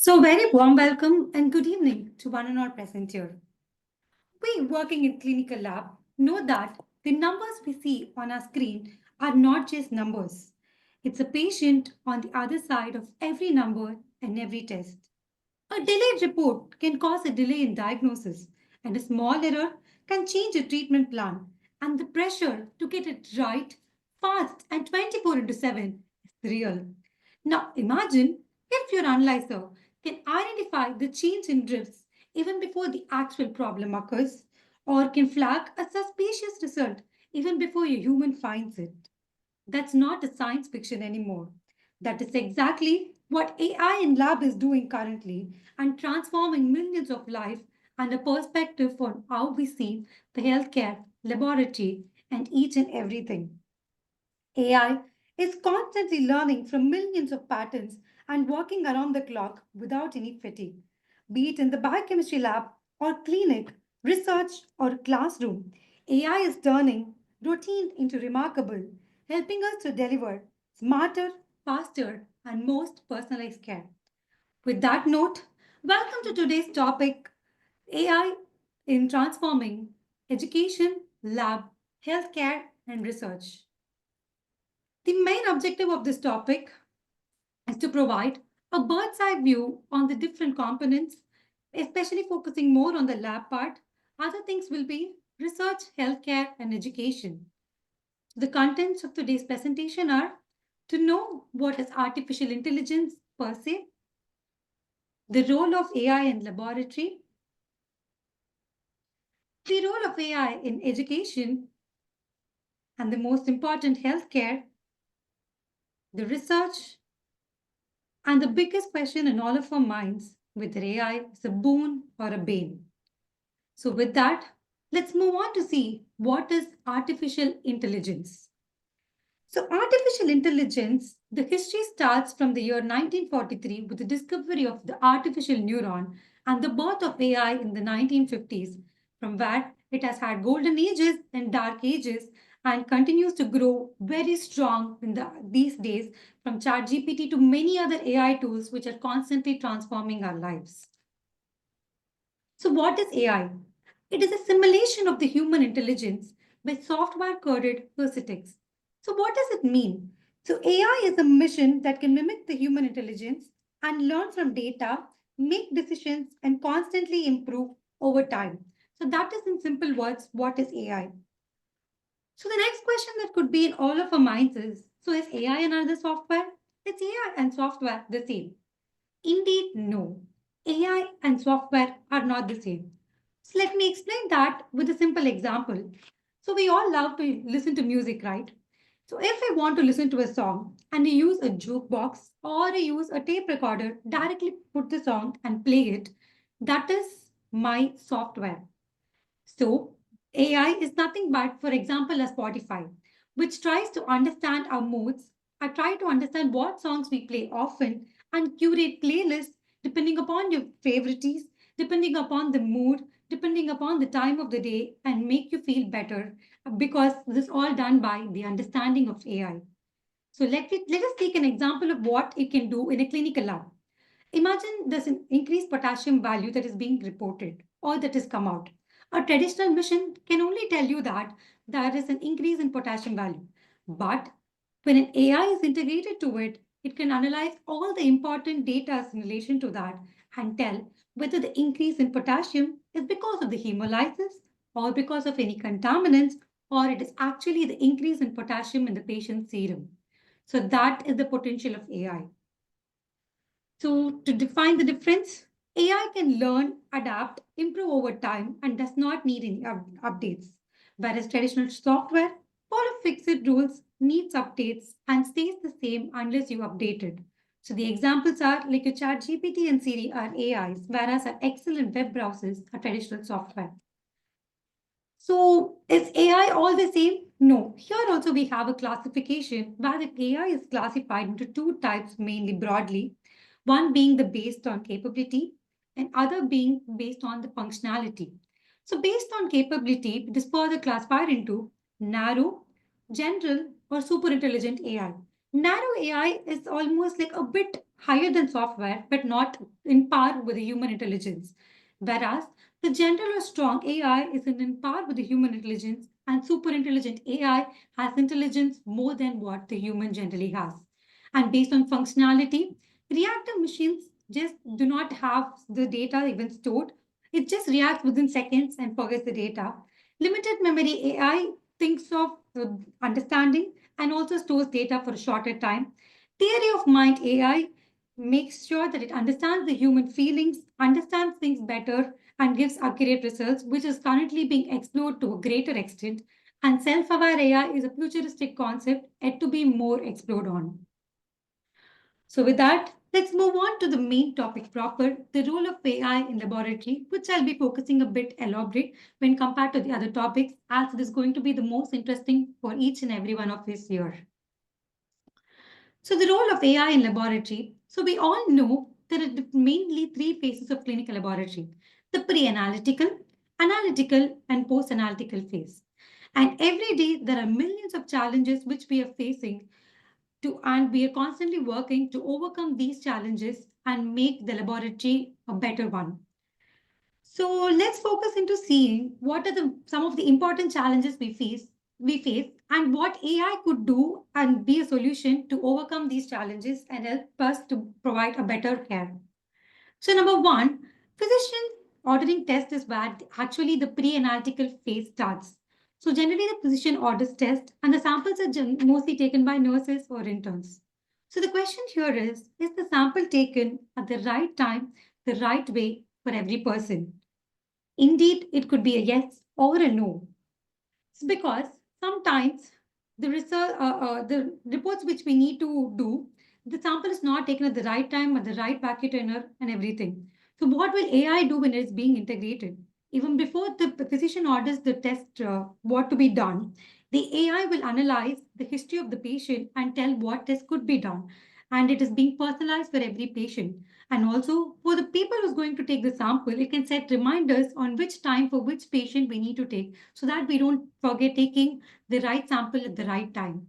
So, very warm welcome and good evening to one and all present here. We working in clinical lab know that the numbers we see on our screen are not just numbers. It's a patient on the other side of every number and every test. A delayed report can cause a delay in diagnosis, and a small error can change a treatment plan. And the pressure to get it right, fast, and 24 into 7 is real. Now, imagine if your analyzer can identify the change in drifts even before the actual problem occurs, or can flag a suspicious result even before a human finds it. That's not a science fiction anymore. That is exactly what AI in lab is doing currently and transforming millions of lives and a perspective on how we see the healthcare, laboratory, and each and everything. AI is constantly learning from millions of patterns and working around the clock without any fatigue. Be it in the biochemistry lab or clinic, research or classroom, AI is turning routine into remarkable, helping us to deliver smarter, faster, and most personalized care. With that note, welcome to today's topic AI in transforming education, lab, healthcare, and research. The main objective of this topic is to provide a bird's eye view on the different components, especially focusing more on the lab part. Other things will be research, healthcare, and education. The contents of today's presentation are to know what is artificial intelligence per se, the role of AI in laboratory, the role of AI in education, and the most important, healthcare, the research, and the biggest question in all of our minds whether AI is a boon or a bane. So, with that, let's move on to see what is artificial intelligence. So, artificial intelligence, the history starts from the year 1943 with the discovery of the artificial neuron and the birth of AI in the 1950s, from where it has had golden ages and dark ages and continues to grow very strong in these days from ChatGPT to many other AI tools which are constantly transforming our lives. So, what is AI? It is a simulation of the human intelligence by software coded prosthetics. So, what does it mean? So, AI is a machine that can mimic the human intelligence and learn from data, make decisions, and constantly improve over time. So, that is in simple words what is AI. So, the next question that could be in all of our minds is so, is AI another software? Is AI and software the same? Indeed, no. AI and software are not the same. So let me explain that with a simple example. So we all love to listen to music, right? So if I want to listen to a song and I use a jukebox or I use a tape recorder, directly put the song and play it, that is my software. So, AI is nothing but, for example, a Spotify, which tries to understand our moods. I try to understand what songs we play often and curate playlists depending upon your favorites, depending upon the mood, depending upon the time of the day, and make you feel better because this is all done by the understanding of AI. So let us take an example of what it can do in a clinical lab. Imagine there's an increased potassium value that is being reported or that has come out. A traditional mission can only tell you that there is an increase in potassium value. But when an AI is integrated to it, it can analyze all the important data in relation to that and tell whether the increase in potassium is because of the hemolysis or because of any contaminants or it is actually the increase in potassium in the patient's serum. So that is the potential of AI. So, to define the difference, AI can learn, adapt, improve over time, and does not need any updates. Whereas traditional software follow fixed rules, needs updates, and stays the same unless you update it. So the examples are like your chat GPT and Siri are AIs, whereas our Excel and web browsers are traditional software. So is AI all the same? No. Here also we have a classification where the AI is classified into two types mainly broadly. One being the based on capability and other being based on the functionality. So based on capability, it is further classified into narrow, general, or super intelligent AI. Narrow AI is almost like a bit higher than software, but not in par with the human intelligence. Whereas the general or strong AI is in par with the human intelligence, and super intelligent AI has intelligence more than what the human generally has. And based on functionality, reactive machines just do not have the data even stored. It just reacts within seconds and forgets the data. Limited memory AI thinks of understanding and also stores data for a shorter time. Theory of mind AI makes sure that it understands the human feelings, understands things better, and gives accurate results, which is currently being explored to a greater extent. And self aware AI is a futuristic concept yet to be more explored on. So, with that, let's move on to the main topic proper, the role of AI in laboratory, which I'll be focusing a bit elaborate when compared to the other topics, as it is going to be the most interesting for each and every one of us here. So, the role of AI in laboratory. So, we all know there are mainly three phases of clinical laboratory: the pre analytical, and post analytical phase. And every day, there are millions of challenges which we are facing and we are constantly working to overcome these challenges and make the laboratory a better one. So let's focus into seeing what are the some of the important challenges we face and what AI could do and be a solution to overcome these challenges and help us to provide a better care. So number one, physician ordering test is where actually the pre-analytical phase starts. So generally the physician orders test and the samples are mostly taken by nurses or interns. So the question here is the sample taken at the right time, the right way for every person? Indeed, it could be a yes or a no. It's because sometimes the reports which we need to do, the sample is not taken at the right time, at the right packet and everything. So what will AI do when it's being integrated? Even before the physician orders the test, what to be done, the AI will analyze the history of the patient and tell what test could be done. And it is being personalized for every patient. And also for the people who's going to take the sample, it can set reminders on which time for which patient we need to take so that we don't forget taking the right sample at the right time.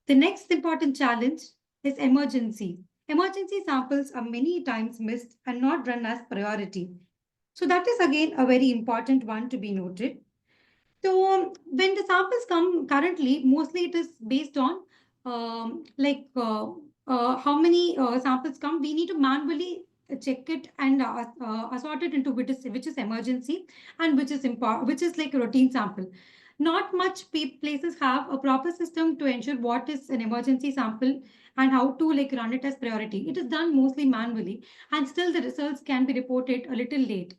The next important challenge is emergency. Emergency samples are many times missed and not run as priority. So that is again a very important one to be noted. So when the samples come currently, mostly it is based on how many samples come. We need to manually check it and assort it into which is emergency and which is like a routine sample. Not much places have a proper system to ensure what is an emergency sample and how to like run it as priority. It is done mostly manually, and still the results can be reported a little late.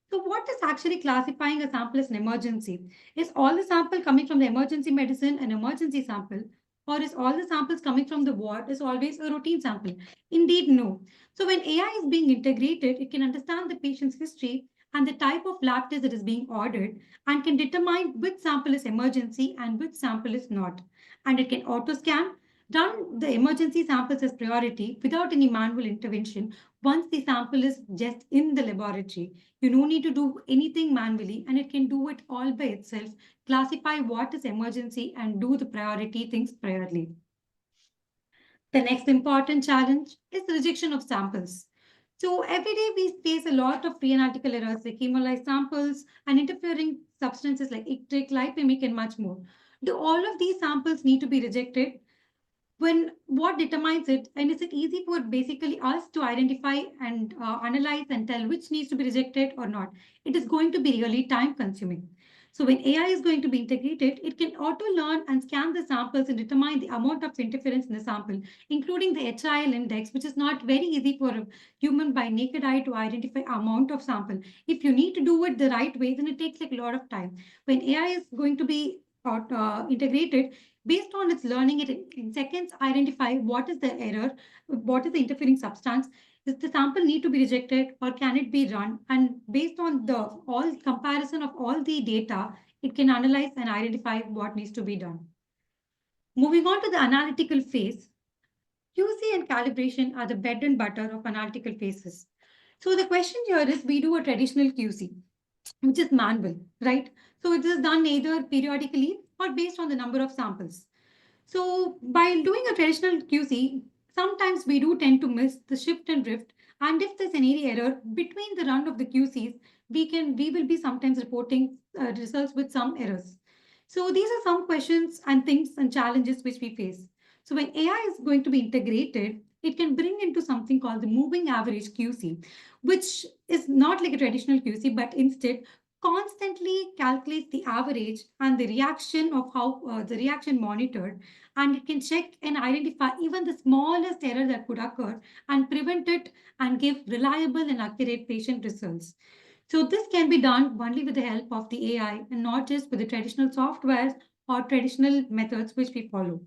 So, what is actually classifying a sample as an emergency? Is all the sample coming from the emergency medicine an emergency sample? Or is all the samples coming from the ward is always a routine sample? Indeed, no. So when AI is being integrated, it can understand the patient's history and the type of lab test that is being ordered and can determine which sample is emergency and which sample is not. And it can auto scan, run the emergency samples as priority without any manual intervention once the sample is just in the laboratory. You don't need to do anything manually, and it can do it all by itself, classify what is emergency, and do the priority things priorly. The next important challenge is the rejection of samples. So every day we face a lot of pre-analytical errors like hemolyzed samples and interfering substances like icteric, lipemic, and much more. Do all of these samples need to be rejected? When what determines it, and is it easy for basically us to identify and analyze and tell which needs to be rejected or not? It is going to be really time consuming. So when AI is going to be integrated, it can auto learn and scan the samples and determine the amount of interference in the sample, including the HIL index, which is not very easy for a human by naked eye to identify amount of sample. If you need to do it the right way, then it takes like a lot of time. When AI is going to be integrated, based on its learning, it in seconds identify what is the error, what is the interfering substance, does the sample need to be rejected or can it be run? And based on the all comparison of all the data, it can analyze and identify what needs to be done. Moving on to the analytical phase, QC and calibration are the bread and butter of analytical phases. So the question here is we do a traditional QC, which is manual, right? So it is done either periodically or based on the number of samples. So by doing a traditional QC, sometimes we do tend to miss the shift and drift. And if there's any error between the run of the QCs, we will be sometimes reporting results with some errors. So these are some questions and things and challenges which we face. So when AI is going to be integrated, it can bring into something called the moving average QC, which is not like a traditional QC, but instead constantly calculates the average and the reaction of how the reaction monitored, and it can check and identify even the smallest error that could occur and prevent it and give reliable and accurate patient results. So this can be done only with the help of the AI and not just with the traditional softwares or traditional methods which we follow.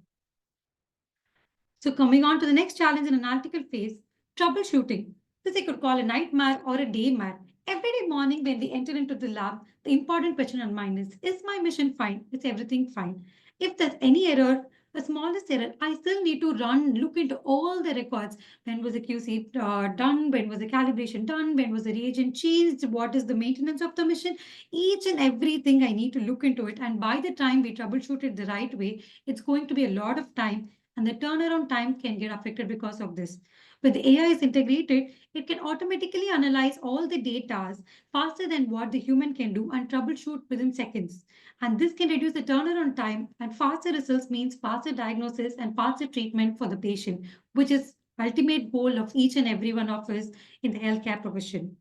So coming on to the next challenge in analytical phase, troubleshooting. This I could call a nightmare or a daymare. Every day morning when we enter into the lab, the important question on mind is my mission fine? Is everything fine? If there's any error, the smallest error, I still need to run, look into all the records. When was the QC done? When was the calibration done? When was the reagent changed? What is the maintenance of the machine? Each and everything I need to look into it. And by the time we troubleshoot it the right way, it's going to be a lot of time, and the turnaround time can get affected because of this. When the AI is integrated, it can automatically analyze all the data faster than what the human can do and troubleshoot within seconds. And this can reduce the turnaround time, and faster results means faster diagnosis and faster treatment for the patient, which is ultimate goal of each and every one of us in the healthcare profession.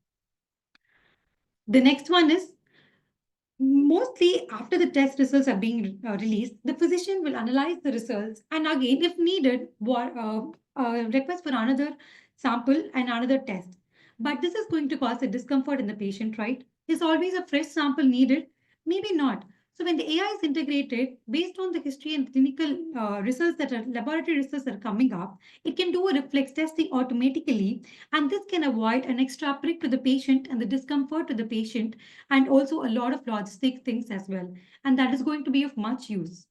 The next one is, mostly after the test results are being released, the physician will analyze the results and again, if needed, request for another sample and another test. But this is going to cause a discomfort in the patient, right? Is always a fresh sample needed? Maybe not. So when the AI is integrated, based on the history and clinical results that are laboratory results that are coming up, it can do a reflex testing automatically, and this can avoid an extra prick to the patient and the discomfort to the patient, and also a lot of logistic things as well. And that is going to be of much use.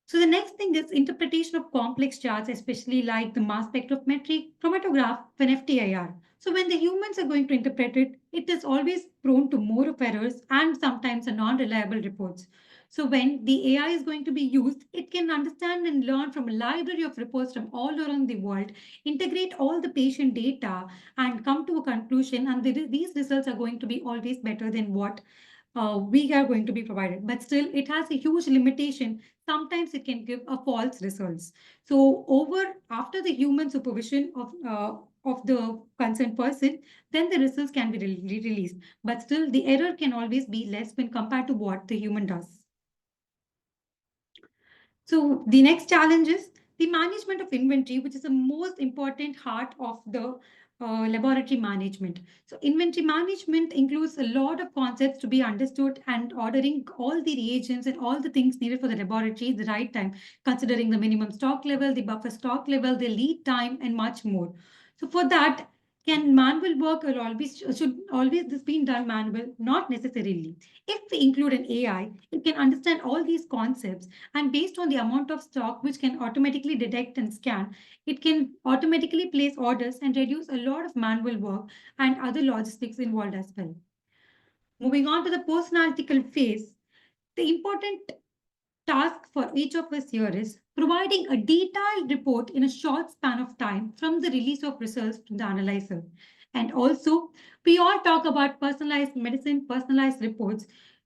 So the next thing is interpretation of complex charts, especially like the mass spectrometry, chromatograph, and FTIR. So when the humans are going to interpret it, it is always prone to more of errors and sometimes a non-reliable reports. So when the AI is going to be used, it can understand and learn from a library of reports from all around the world, integrate all the patient data, and come to a conclusion. And these results are going to be always better than what we are going to be provided. But still, it has a huge limitation. Sometimes it can give a false results. So over after the human supervision of the concerned person, then the results can be released. But still, the error can always be less when compared to what the human does. So the next challenge is the management of inventory, which is the most important part of the laboratory management. So inventory management includes a lot of concepts to be understood and ordering all the reagents and all the things needed for the laboratory at the right time, considering the minimum stock level, the buffer stock level, the lead time, and much more. So for that, can manual work or always should always this be done manual? Not necessarily. If we include an AI, it can understand all these concepts, and based on the amount of stock which can automatically detect and scan, it can automatically place orders and reduce a lot of manual work and other logistics involved as well. Moving on to the post-analytical phase, the important task for each of us here is providing a detailed report in a short span of time from the release of results to the analyzer. And also, we all talk about personalized medicine, personalized reports,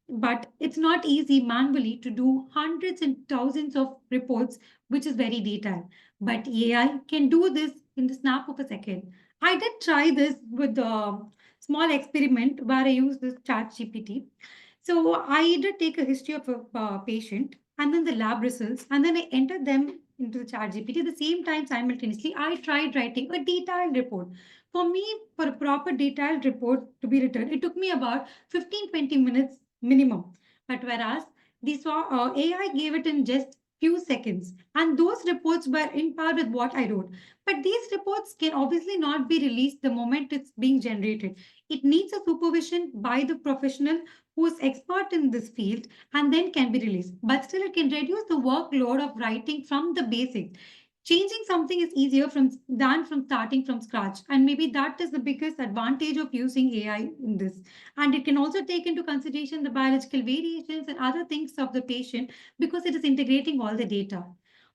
but it's not easy manually to do hundreds and thousands of reports, which is very detailed. But AI can do this in the snap of a second. I did try this with a small experiment where I used this chat GPT. So I did take a history of a patient and then the lab results, and then I entered them into the chat GPT. At the same time, simultaneously, I tried writing a detailed report. For me, for a proper detailed report to be written, it took me about 15-20 minutes minimum. But whereas AI gave it in just few seconds, and those reports were in par with what I wrote. But these reports can obviously not be released the moment it's being generated. It needs a supervision by the professional who is expert in this field, and then can be released. But still, it can reduce the workload of writing from the basics. Changing something is easier than from starting from scratch. And maybe that is the biggest advantage of using AI in this. And it can also take into consideration the biological variations and other things of the patient because it is integrating all the data.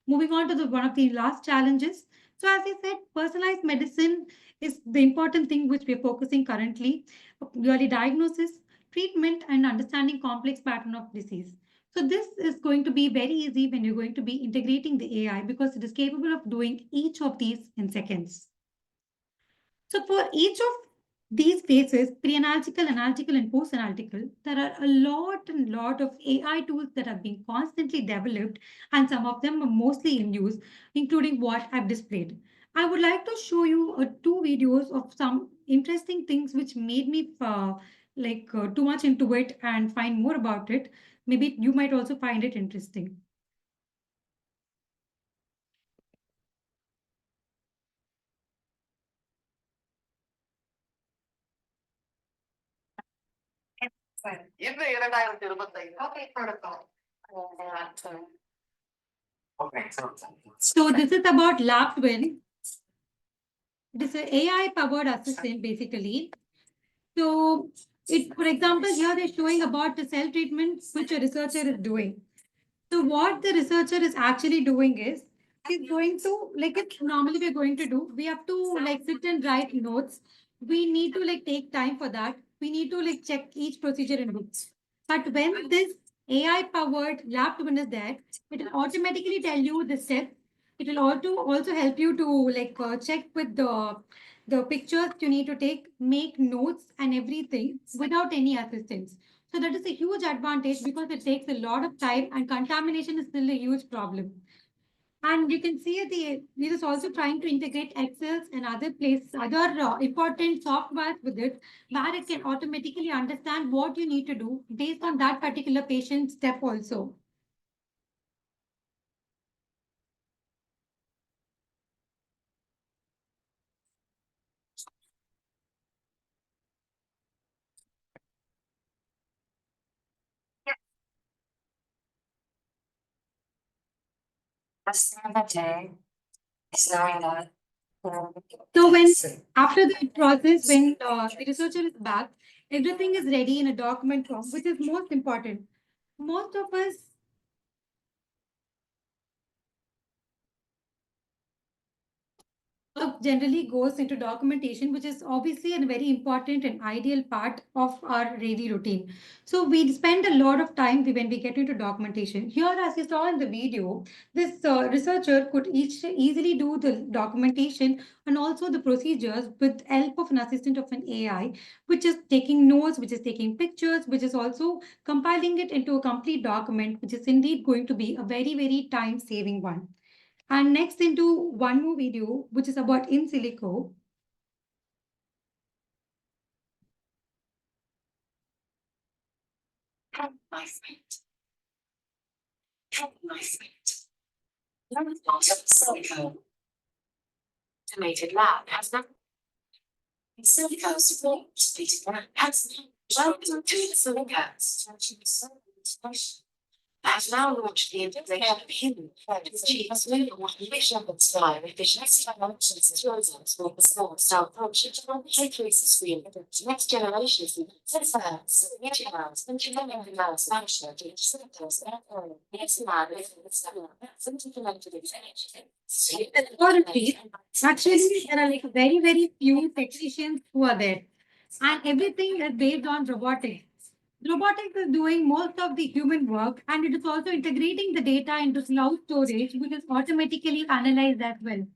Moving on to the one of the last challenges. So as I said, personalized medicine is the important thing which we are focusing currently. Early diagnosis, treatment, and understanding complex pattern of disease. So this is going to be very easy when you're going to be integrating the AI because it is capable of doing each of these in seconds. So for each of these phases, pre-analytical, analytical, and post-analytical, there are a lot and lot of AI tools that have been constantly developed, and some of them are mostly in use, including what I've displayed. I would like to show you two videos of some interesting things which made me too much into it and find more about it. Maybe you might also find it interesting. இன்று 2025 Okay, protocol. Okay, So this is about lab twin. It is an AI-powered assistant, basically. So, for example, here they're showing about the cell treatment which a researcher is doing. So, what the researcher is actually doing is he's going to, like it normally we're going to do, we have to like sit and write notes. We need to like take time for that. We need to like check each procedure in books. But when this AI-powered lab twin is there, it will automatically tell you the steps. It will also help you to check with the pictures you need to take, make notes and everything without any assistance. So that is a huge advantage because it takes a lot of time and contamination is still a huge problem. And you can see it is also trying to integrate Excel and other important softwares with it, where it can automatically understand what you need to do based on that particular patient step also. Best thing of the day is knowing that. So when after the process, when the researcher is back, everything is ready in a document form, which is most important. Most of us generally goes into documentation, which is obviously a very important and ideal part of our daily routine. So we spend a lot of time when we get into documentation. Here, as you saw in the video, this researcher could easily do the documentation and also the procedures with help of an assistant of an AI, which is taking notes, which is taking pictures, which is also compiling it into a complete document, which is indeed going to be a very, very time-saving one. And next into one more video, which is about in silico. My friend. My friend. Learn silico. Automated lab has now. Silico supports these has welcome to the silico. Has now launched the integration of human to achieve smooth and style efficiency functions and results for the small cell function on the H3 screen. Next generation is sensors, neutrals, and genomic mouse function to each symptoms and yes, lab is implemented Currently, actually, there are like very, very few technicians who are there. And everything is based on robotics. Robotics is doing most of the human work and it is also integrating the data into cloud storage, which is automatically analyzed as well.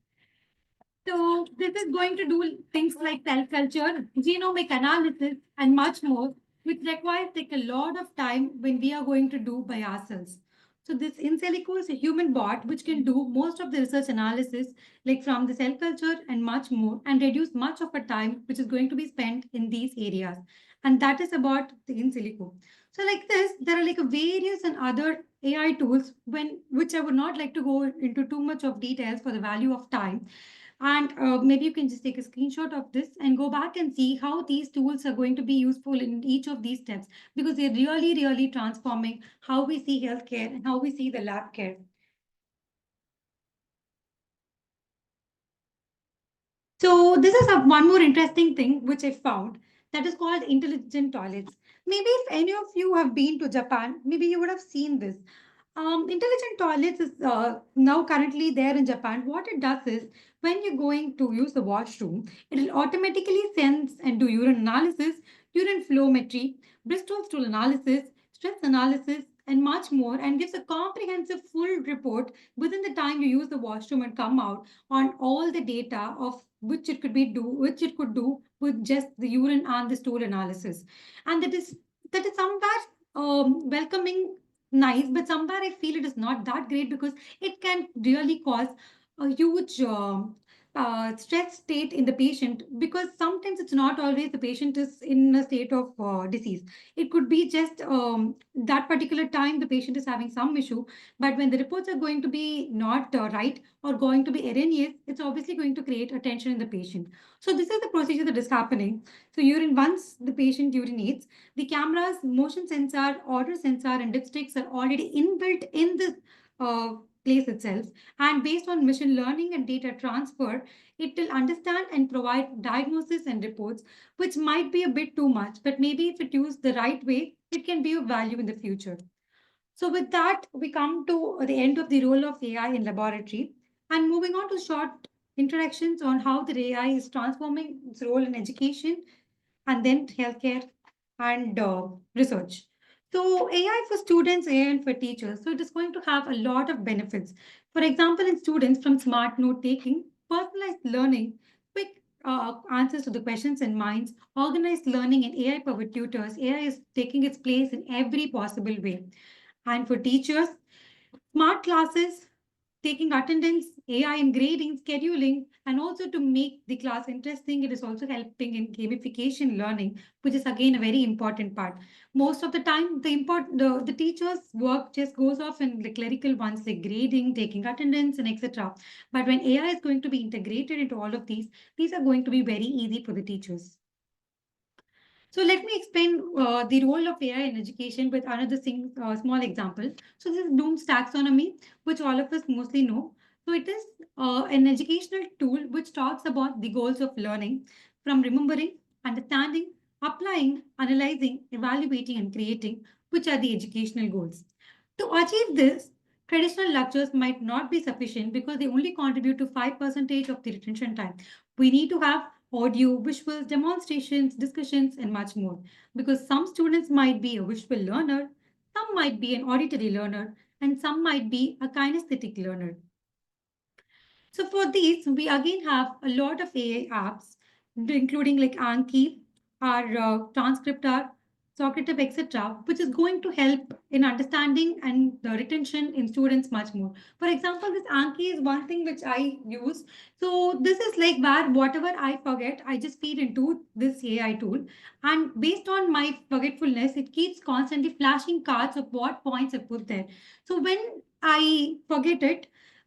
So this is going to do things like cell culture, genomic analysis, and much more, which requires like a lot of time when we are going to do by ourselves. So this in silico is a human bot which can do most of the research analysis, like from the cell culture and much more, and reduce much of the time which is going to be spent in these areas. And that is about the in silico. So like this, there are like various and other AI tools when which I would not like to go into too much of details for the value of time. And maybe you can just take a screenshot of this and go back and see how these tools are going to be useful in each of these steps because they're really, really transforming how we see healthcare and how we see the lab care. So this is one more interesting thing which I found that is called intelligent toilets. Maybe if any of you have been to Japan, maybe you would have seen this. Intelligent toilets is now currently there in Japan. What it does is when you're going to use the washroom, it will automatically sense and do urine analysis, urine flowmetry, Bristol stool analysis, stress analysis, and much more, and gives a comprehensive full report within the time you use the washroom and come out on all the data of which it could do with just the urine and the stool analysis. And that is somewhere welcoming nice, but somewhere I feel it is not that great because it can really cause a huge stress state in the patient, because sometimes it's not always the patient is in a state of disease. It could be just that particular time the patient is having some issue, but when the reports are going to be not right or going to be erroneous, it's obviously going to create a tension in the patient. So this is the procedure that is happening. So urine, once the patient urinates, the camera's motion sensor, odor sensor, and dipsticks are already inbuilt in the uh, place itself. And based on machine learning and data transfer, it will understand and provide diagnosis and reports, which might be a bit too much, but maybe if it used the right way, it can be of value in the future. So with that, we come to the end of the role of AI in laboratory, and moving on to short introductions on how the AI is transforming its role in education and then healthcare and research. So AI for students, AI for teachers. So it is going to have a lot of benefits. For example, in students, from smart note taking, personalized learning, quick answers to the questions in minds, organized learning, and AI powered tutors. AI is taking its place in every possible way. And for teachers, smart classes, taking attendance, AI in grading, scheduling, and also to make the class interesting. It is also helping in gamification learning, which is again a very important part. Most of the time, the teacher's work just goes off in the clerical ones like grading, taking attendance, and etc. But when AI is going to be integrated into all of these are going to be very easy for the teachers. So let me explain the role of AI in education with another small example. So this is Bloom's taxonomy, which all of us mostly know. So it is an educational tool which talks about the goals of learning, from remembering, understanding, applying, analyzing, evaluating, and creating, which are the educational goals. To achieve this, traditional lectures might not be sufficient because they only contribute to 5% of the retention time. We need to have audio, visuals, demonstrations, discussions, and much more. Because some students might be a visual learner, some might be an auditory learner, and some might be a kinesthetic learner. So for these, we again have a lot of AI apps, including like Anki, our transcriptor, Socrative, etc., which is going to help in understanding and the retention in students much more. For example, this Anki is one thing which I use. So this is like where whatever I forget, I just feed into this AI tool. And based on my forgetfulness, it keeps constantly flashing cards of what points I put there. So when I forget it,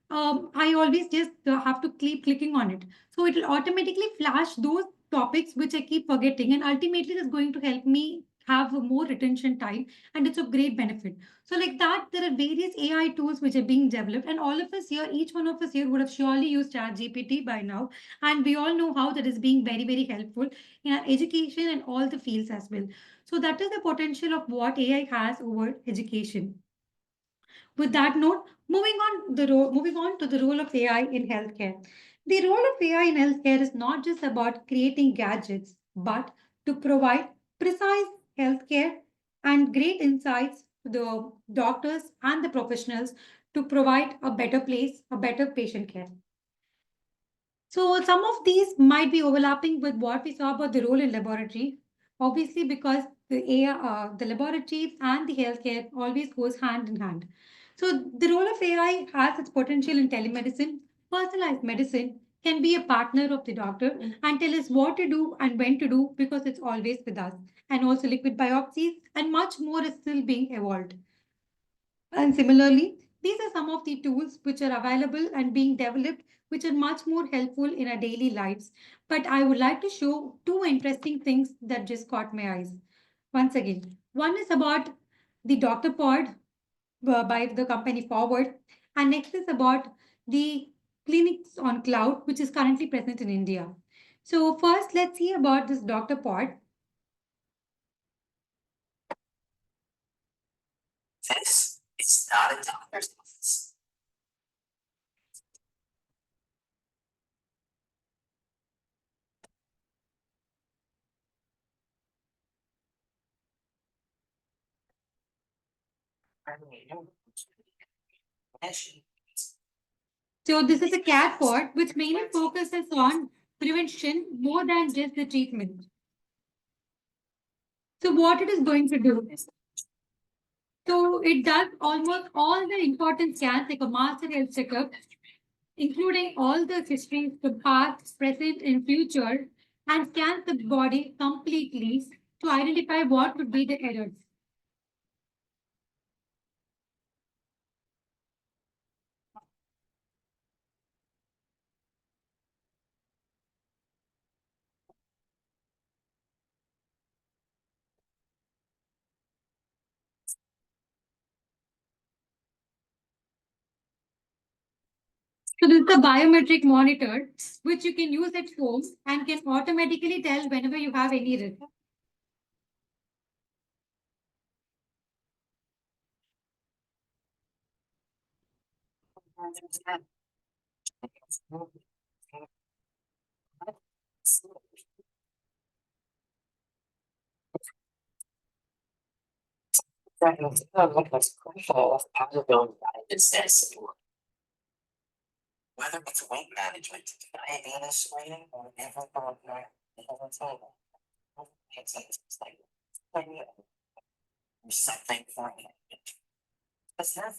I always just have to keep clicking on it. So it will automatically flash those topics which I keep forgetting, and ultimately it's going to help me have a more retention time, and it's of great benefit. So, like that, there are various AI tools which are being developed, and all of us here, each one of us here would have surely used ChatGPT by now, and we all know how that is being very, very helpful in our education and all the fields as well. So, that is the potential of what AI has over education. With that note, moving on to the role of AI in healthcare. The role of AI in healthcare is not just about creating gadgets, but to provide precise healthcare and great insights to the doctors and the professionals to provide a better place, a better patient care. So some of these might be overlapping with what we saw about the role in laboratory, obviously because the laboratory and the healthcare always goes hand in hand. So the role of AI has its potential in telemedicine. Personalized medicine can be a partner of the doctor and tell us what to do and when to do because it's always with us. And also liquid biopsies and much more is still being evolved. And similarly, these are some of the tools which are available and being developed, which are much more helpful in our daily lives. But I would like to show two interesting things that just caught my eyes. Once again, one is about the Doctor Pod by the company Forward, and next is about the clinics on cloud, which is currently present in India. So first, let's see about this Doctor Pod. This It's not a doctor's office. So this is a care pod which mainly focuses on prevention more than just the treatment. So what it is going to do? So it does almost all the important scans like a master health checkup, including all the histories, the past, present, and future, and scans the body completely to identify what would be the errors. So this is the biometric monitor, which you can use at home and can automatically tell whenever you have any risk. Whether it's weight management, diabetes screening, or even there's something for it.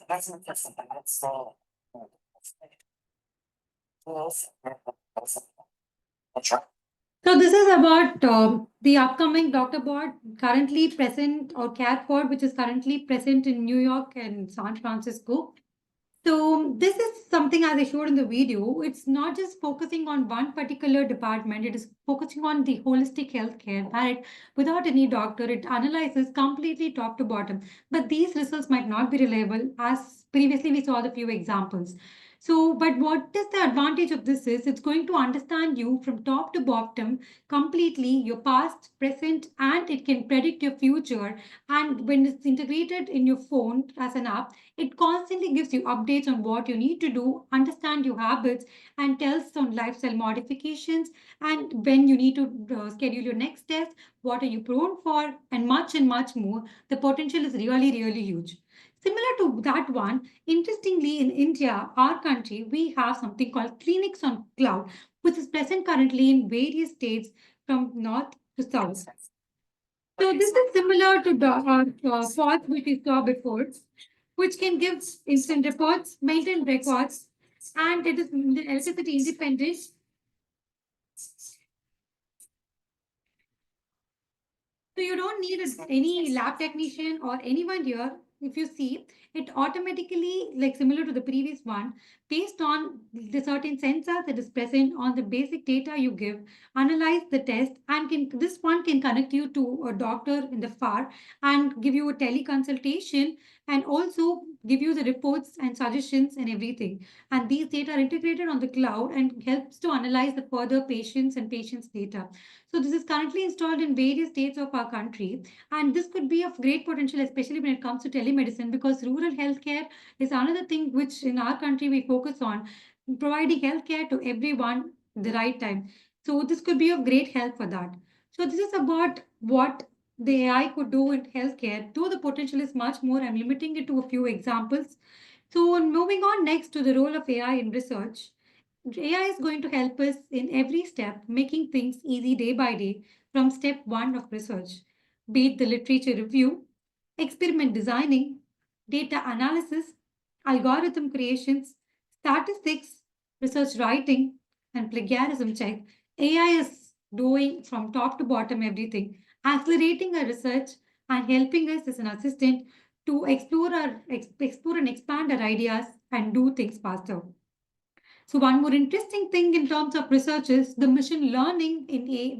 That's not just about soul. So this is about the upcoming doctor board currently present or care board, which is currently present in New York and San Francisco. So this is something as I showed in the video, it's not just focusing on one particular department, it is focusing on the holistic healthcare, right? Without any doctor, it analyzes completely top to bottom. But these results might not be reliable as previously we saw the few examples. So, but what is the advantage of this is it's going to understand you from top to bottom completely, your past, present, and it can predict your future. And when it's integrated in your phone as an app, it constantly gives you updates on what you need to do, understand your habits, and tells on lifestyle modifications and when you need to schedule your next test, what are you prone for, and much more. The potential is really, really huge. Similar to that one, interestingly, in India, our country, we have something called Clinics on Cloud, which is present currently in various states from north to south. So this is similar to the POTS which we saw before, which can give instant reports, maintain records, and it is electricity independent. So you don't need any lab technician or anyone here. If you see, it automatically, like similar to the previous one, based on the certain sensors that is present on the basic data you give, analyze the test, and can this one can connect you to a doctor in the far and give you a teleconsultation and also give you the reports and suggestions and everything. And these data are integrated on the cloud and helps to analyze the further patients and patients' data. So this is currently installed in various states of our country, and this could be of great potential, especially when it comes to telemedicine, because rural healthcare is another thing which in our country we focus on, providing healthcare to everyone at the right time. So this could be of great help for that. So this is about what the AI could do in healthcare. Though the potential is much more, I'm limiting it to a few examples. So moving on next to the role of AI in research. AI is going to help us in every step, making things easy day by day from step one of research, be it the literature review, experiment designing, data analysis, algorithm creations, statistics, research writing, and plagiarism check. AI is doing from top to bottom everything, accelerating our research and helping us as an assistant to explore and expand our ideas and do things faster. So one more interesting thing in terms of research is the machine learning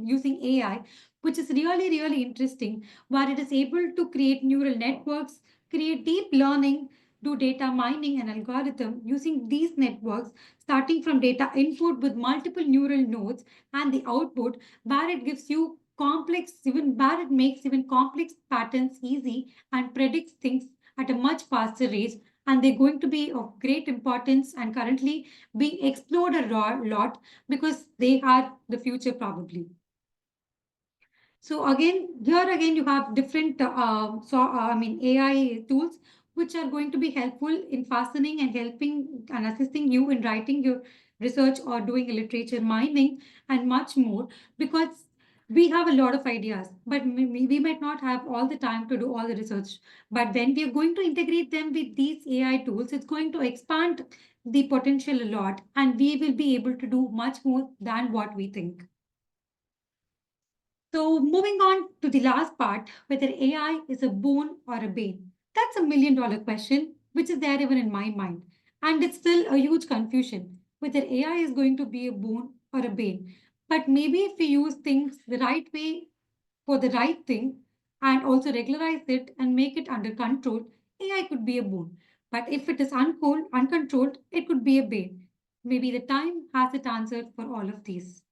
using AI, which is really, really interesting, where it is able to create neural networks, create deep learning, do data mining and algorithm using these networks, starting from data input with multiple neural nodes and the output, where it gives you complex, even where it makes even complex patterns easy and predicts things at a much faster rate, and they're going to be of great importance and currently being explored a lot because they are the future probably. So here again, you have different, AI tools which are going to be helpful in fastening and helping and assisting you in writing your research or doing a literature mining and much more because we have a lot of ideas, but we might not have all the time to do all the research. But when we are going to integrate them with these AI tools, it's going to expand the potential a lot, and we will be able to do much more than what we think. So, moving on to the last part, whether AI is a boon or a bane. That's $1 million question, which is there even in my mind. And it's still a huge confusion whether AI is going to be a boon or a bane. But maybe if we use things the right way for the right thing and also regularize it and make it under control, AI could be a boon. But if it is uncontrolled, it could be a bane. Maybe the time has it answered for all of these.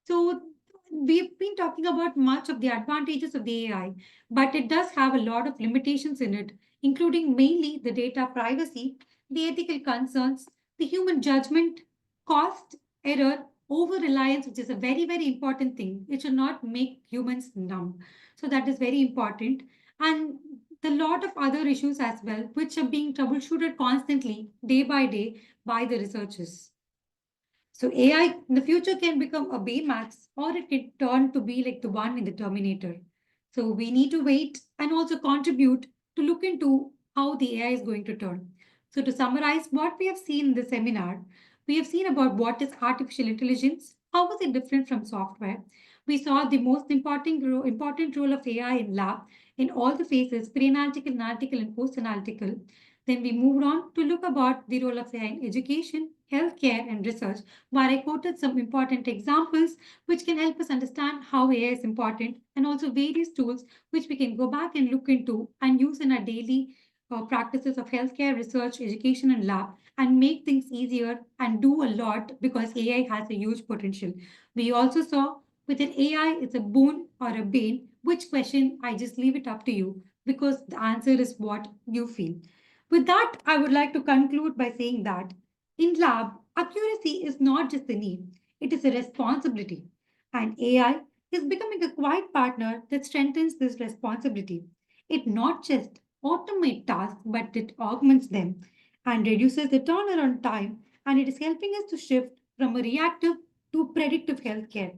So we've been talking about much of the advantages of the AI, but it does have a lot of limitations in it, including mainly the data privacy, the ethical concerns, the human judgment, cost, error, over reliance, which is a very, very important thing. It should not make humans numb. So that is very important. And the lot of other issues as well, which are being troubleshooted constantly, day by the researchers. So AI in the future can become a Baymax or it can turn to be like the one in the Terminator. So we need to wait and also contribute to look into how the AI is going to turn. So to summarize what we have seen in the seminar, we have seen about what is artificial intelligence, how is it different from software. We saw the most important role of AI in lab in all the phases, pre-analytical, analytical, and post-analytical. Then we moved on to look about the role of AI in education, healthcare, and research, where I quoted some important examples which can help us understand how AI is important and also various tools which we can go back and look into and use in our daily practices of healthcare, research, education, and lab and make things easier and do a lot because AI has a huge potential. We also saw whether AI is a boon or a bane, which question I just leave it up to you because the answer is what you feel. With that, I would like to conclude by saying that in lab, accuracy is not just a need, it is a responsibility. And AI is becoming a quiet partner that strengthens this responsibility. It not just automates tasks, but it augments them and reduces the turnaround time, and it is helping us to shift from a reactive to predictive healthcare.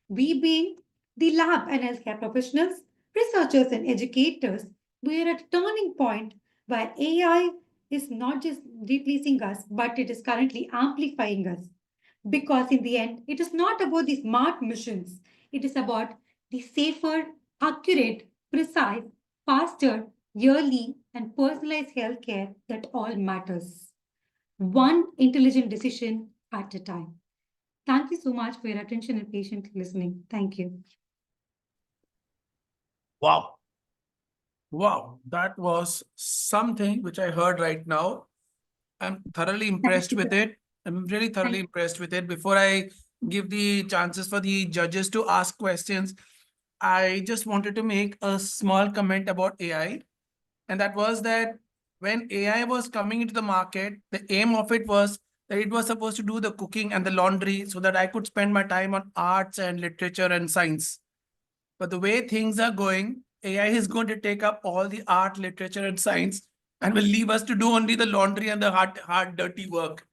We being the lab and healthcare professionals, researchers and educators, we are at a turning point where AI is not just replacing us, but it is currently amplifying us. Because in the end, it is not about the smart missions. It is about the safer, accurate, precise, faster, yearly, and personalized healthcare that all matters. One intelligent decision at a time. Thank you so much for your attention and patient listening. Thank you. Wow. Wow. That was something which I heard right now. I'm thoroughly impressed with it. I'm really thoroughly impressed with it. Before I give the chances for the judges to ask questions, I just wanted to make a small comment about AI. And that was that when AI was coming into the market, the aim of it was that it was supposed to do the cooking and the laundry so that I could spend my time on arts and literature and science. But the way things are going, AI is going to take up all the art, literature, and science and will leave us to do only the laundry and the hard, dirty work.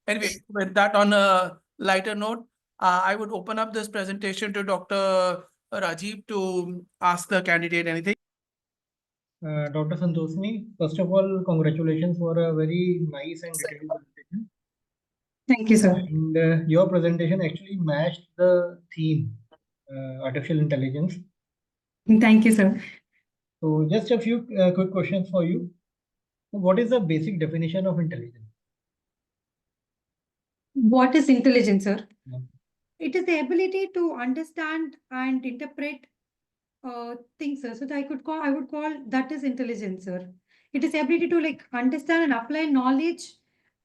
Anyway, with that on a lighter note, I would open up this presentation to Dr. Rajiv to ask the candidate anything. Dr. Santhossani, first of all, congratulations for a very nice and detailed presentation. Thank you, sir. And your presentation actually matched the theme, artificial intelligence. Thank you, sir. So just a few quick questions for you. What is the basic definition of intelligence? What is intelligence, sir? Yeah. It is the ability to understand and interpret things, sir. So I would call that is intelligence, sir. It is the ability to like understand and apply knowledge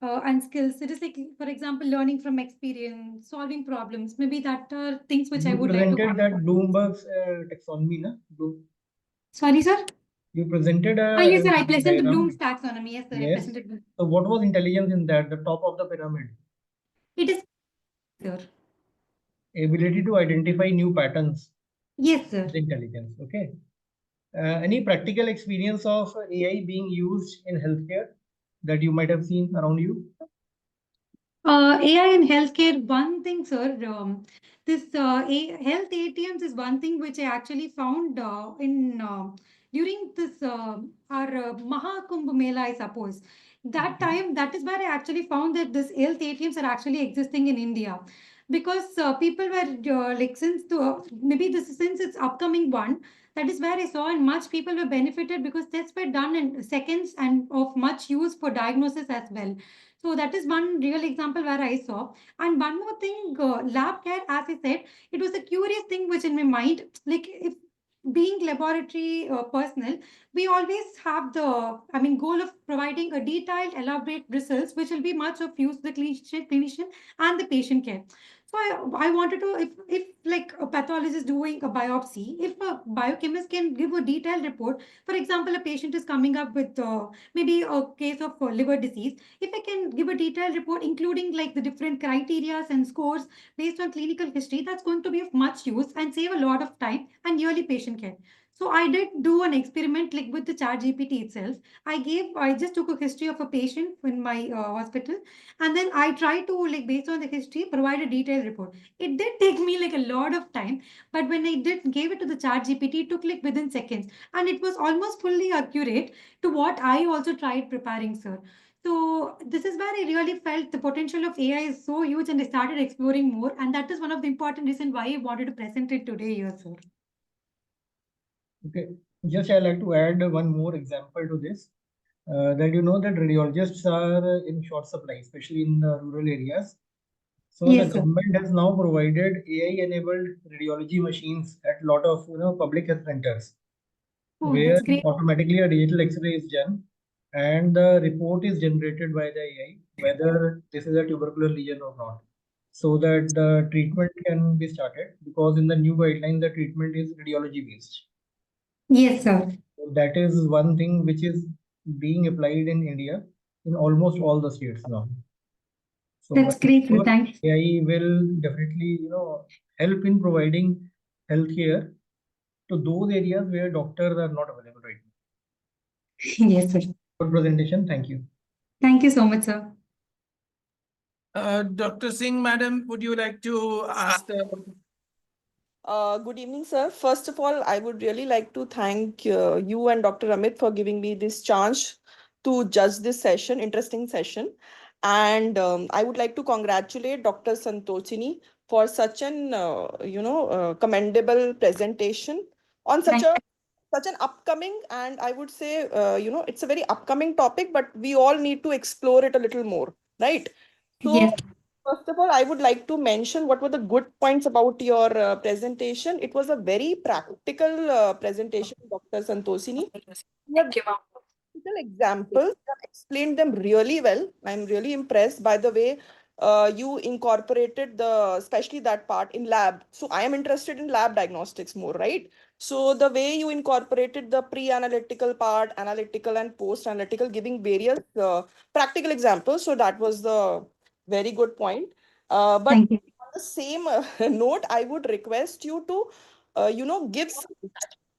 and skills. It is like, for example, learning from experience, solving problems. Maybe that are things which I You would like to. presented that Bloomberg's taxonomy, na? Sorry, sir. You presented a Yes, sir. I presented diagram. Bloom's taxonomy. Yes, sir. I Yes. presented Bloom. So what was intelligence in that? The top of the pyramid. It is, sir. Ability to identify new patterns. Yes, sir. Intelligence. Okay. Any practical experience of AI being used in healthcare that you might have seen around you? AI in healthcare, one thing, sir. This health ATMs is one thing which I actually found in during this our Maha Kumbh Mela, I suppose. That time, that is where I actually found that this health ATMs are actually existing in India, because people were like since the maybe this since it's upcoming one. That is where I saw, and much people were benefited because tests were done in seconds and of much use for diagnosis as well. So that is one real example where I saw. And one more thing, lab care, as I said, it was a curious thing which in my mind, like if being laboratory personnel, we always have the, I mean, goal of providing a detailed, elaborate results, which will be much of use to the clinician and the patient care. So I wanted to, if like a pathologist is doing a biopsy, if a biochemist can give a detailed report, for example, a patient is coming up with maybe a case of liver disease, if I can give a detailed report, including like the different criterias and scores based on clinical history, that's going to be of much use and save a lot of time and yearly patient care. So I did do an experiment like with the chat GPT itself. I just took a history of a patient in my hospital, and then I tried to like based on the history provide a detailed report. It did take me like a lot of time, but when I did gave it to the chat GPT, it took like within seconds, and it was almost fully accurate to what I also tried preparing, sir. So this is where I really felt the potential of AI is so huge, and I started exploring more, and that is one of the important reasons why I wanted to present it today here, sir. Okay. Just I like to add one more example to this. That you know that radiologists are in short supply, especially in the rural areas. So the Yes, sir. government has now provided AI-enabled radiology machines at a lot of public health centers, Oh, where that's great. automatically a digital X-ray is done, and the report is generated by the AI whether this is a tubercular lesion or not, so that the treatment can be started. Because in the new guideline, the treatment is radiology based. Yes, sir. So that is one thing which is being applied in India in almost all the states now. So That's great, sir. sure Thanks. AI will definitely, help in providing healthcare to those areas where doctors are not available right now. Yes, sir. Good presentation. Thank you. Thank you so much, sir. Dr. Singh, madam, would you like to ask the Good evening, sir. First of all, I would really like to thank you and Dr. Amit for giving me this chance to judge this session, interesting session. And I would like to congratulate Dr. Santhossani for such an, commendable presentation on Thank such an upcoming, and I would say, it's a very upcoming topic, but we all need to explore it a little more, right? So Yes. first of all, I would like to mention what were the good points about your presentation. It was a very practical presentation, Dr. Santosini. You have practical examples, you have explained them really well. I'm really impressed by the way you incorporated especially that part in lab. So I am interested in lab diagnostics more, right? So the way you incorporated the pre-analytical part, analytical and post-analytical, giving various practical examples. So that was the very good point. But Thank you. on the same note, I would request you to, give some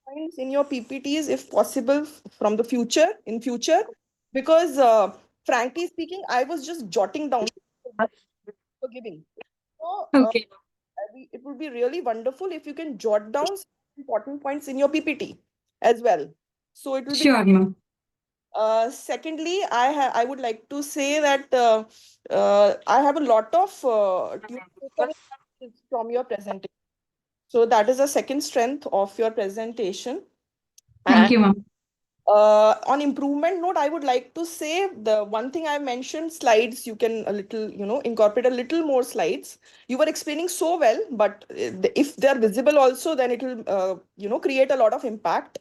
points in your PPTs if possible from the future in future, because frankly speaking, I was just jotting down for giving. So Okay. it would be really wonderful if you can jot down some important points in your PPT as well. So it will be. Sure, ma'am. Secondly, I would like to say that I have a lot of from your presentation. So that is the second strength of your presentation. Thank And you, ma'am. on improvement note, I would like to say the one thing I mentioned, slides, you can a little, incorporate a little more slides. You were explaining so well, but if they're visible also, then it will, create a lot of impact.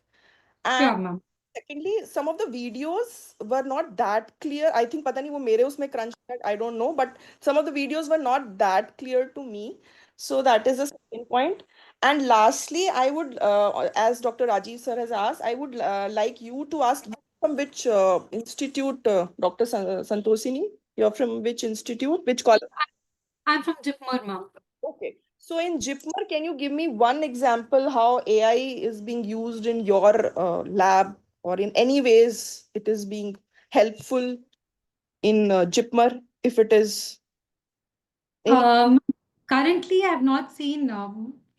And Sure, ma'am. secondly, some of the videos were not that clear. I think pata nahi wo mere usme crunch I don't know, but some of the videos were not that clear to me. So that is the second point. And lastly, I would, as Dr. Rajiv sir has asked, I would like you to ask from which institute, Dr. Santhossini? You're from which institute? Which college? I'm from Jipmer, ma'am. Okay. So in Jipmer, can you give me one example how AI is being used in your lab, or in any ways it is being helpful in Jipmer, if it is any? Currently, I have not seen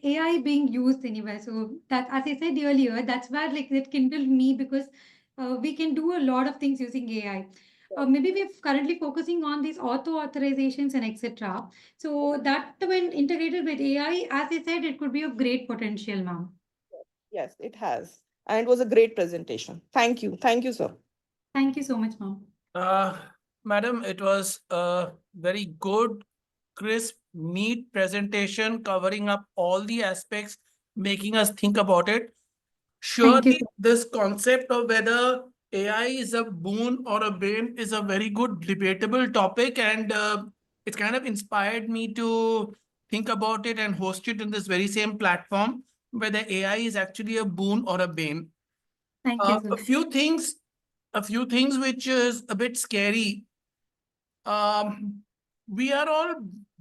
AI being used anywhere. So that, as I said earlier, that's where like it kindled me, because we can do a lot of things using AI. Maybe we're currently focusing on these auto authorizations and etc. So that when integrated with AI, as I said, it could be of great potential, ma'am. Yes, it has. And it was a great presentation. Thank you. Thank you, sir. Thank you so much, ma'am. Uh, Madam, it was a very good, crisp, neat presentation covering up all the aspects, making us think about it. Thank you. Surely, this concept of whether AI is a boon or a bane is a very good debatable topic, and it's kind of inspired me to think about it and host it in this very same platform, whether AI is actually a boon or a bane. Thank you, A sir. few things which is a bit scary. We are all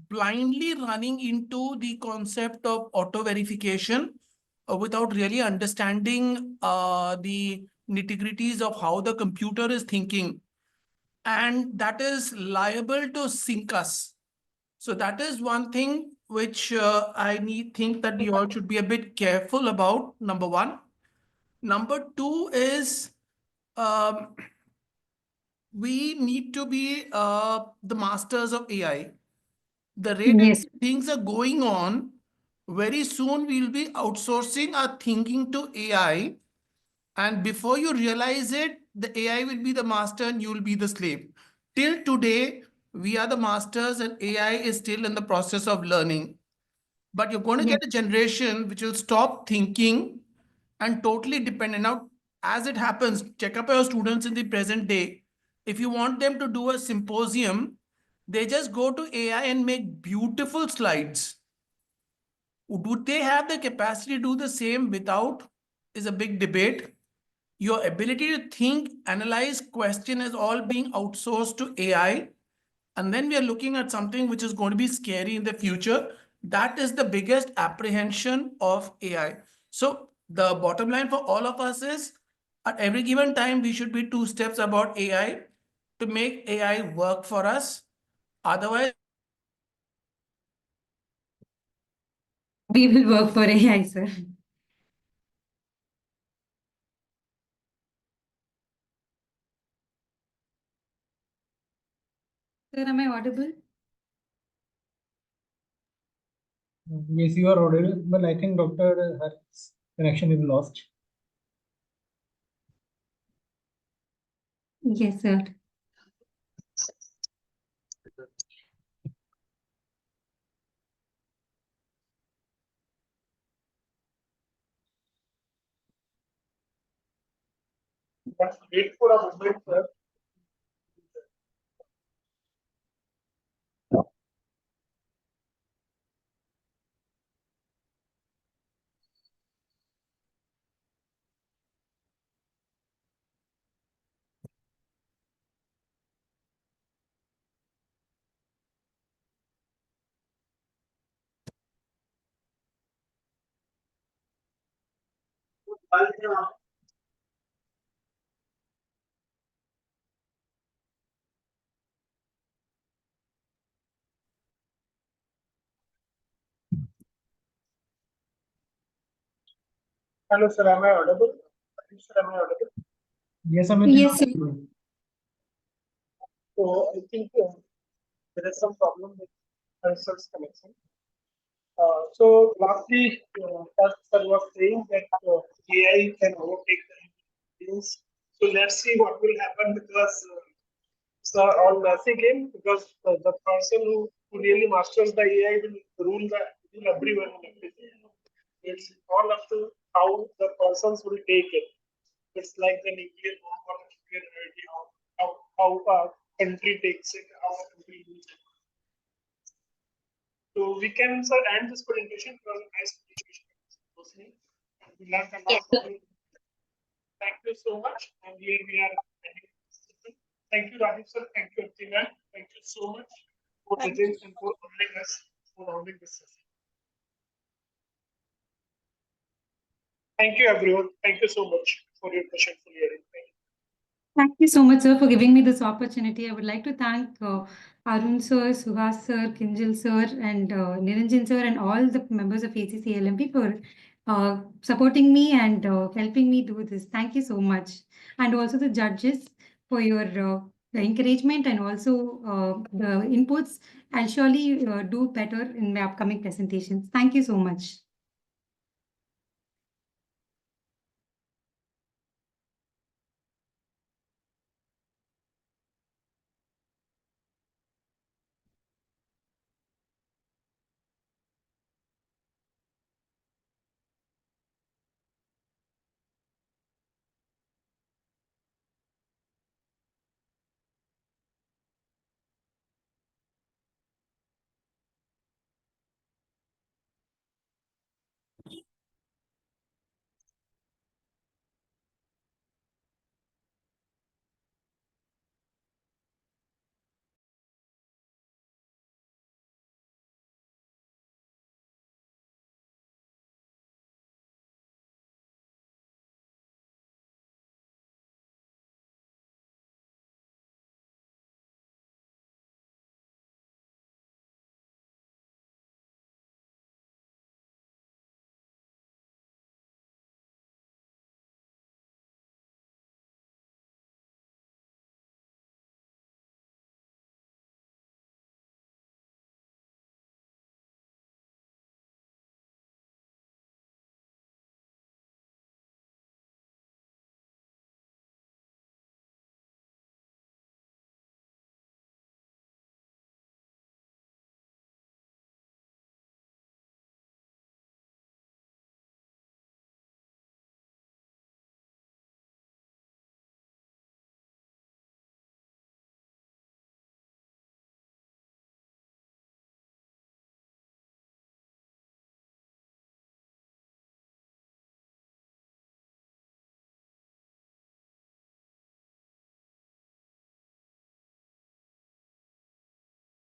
blindly running into the concept of auto verification without really understanding the nitty-gritties of how the computer is thinking, and that is liable to sink us. So that is one thing which I think that we all should be a bit careful about. Number one. Number two is um, we need to be the masters of AI. The rate at Yes. which things are going on, very soon we'll be outsourcing our thinking to AI. And before you realize it, the AI will be the master and you will be the slave. Till today, we are the masters and AI is still in the process of learning. But you're going to Yes. get a generation which will stop thinking and totally dependent. Now, as it happens, check up your students in the present day. If you want them to do a symposium, they just go to AI and make beautiful slides. Do they have the capacity to do the same without? Is a big debate. Your ability to think, analyze, question is all being outsourced to AI. And then we are looking at something which is going to be scary in the future. That is the biggest apprehension of AI. So the bottom line for all of us is at every given time, we should be two steps about AI to make AI work for us. Otherwise, We will work for AI, sir. Sir, am I audible? Yes, you are audible, but I think Dr. Har's connection is lost. Yes, sir. Wait for a moment, sir. Hello, sir. Am I audible? Sir, am I audible? Yes, Amit. Yes, sir. So I think there is some problem with sir's connection. So lastly, as sir was saying that AI can overtake the humans. So let's see what will happen, because it's a all messy game, because the person who really masters the AI will rule everyone and everything. It's all up to how the persons will take it. It's like the nuclear bomb or nuclear energy, how a country takes it, how a country uses it. So we can, sir, end this presentation because nice presentation. Santhossani. We learned a lot from you. Thank you so much. And here we are ending this session. Thank you, Rajiv sir. Thank you, Artina. Thank you so much for Thank judging and for honoring us for honoring this session. Thank you, everyone. Thank you so much for your patient for hearing. Thank you. Thank you so much, sir, for giving me this opportunity. I would like to thank Arun sir, Suhas sir, Kinjal sir, and Niranjan sir, and all the members of ACCLMP for supporting me and helping me do this. Thank you so much. And also the judges for your the encouragement and also the inputs. I'll surely do better in my upcoming presentations. Thank you so much.